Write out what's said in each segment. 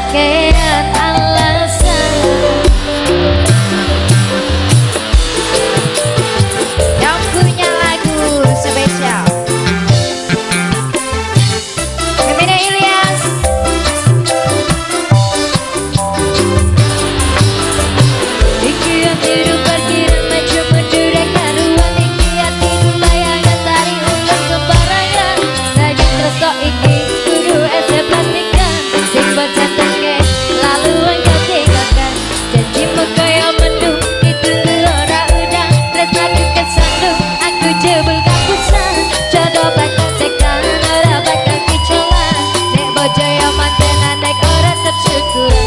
kakean alasan. Yang punya lagu spesial Femina Ilyas. Ikiat hidup parkiran maju mundur akan ruang. Ikiat hidup bayangan tari ulang sembarangan. Saja terso iki kudu ese pastikan. Sing bocah tengke lalu engkau tinggalkan. Janjimu kaya mendung itu ora udang. Tresnaku kesandung aku jebul kapusan. Jodoh bakal tekan ora bakal kicolan. Nek bojo yo mantenan nek ora tersyukuran.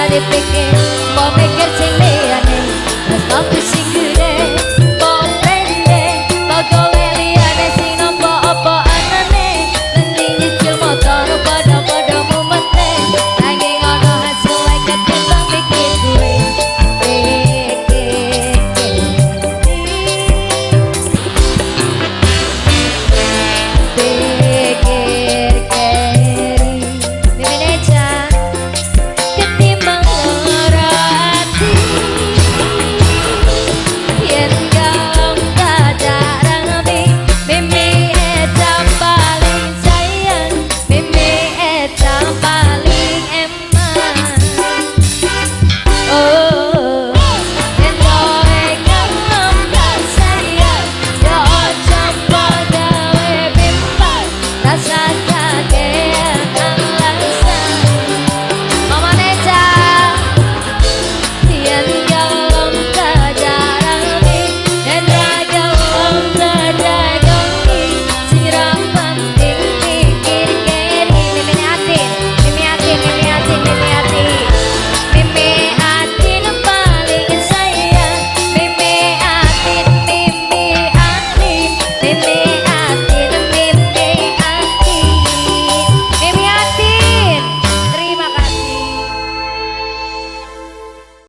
Dipikir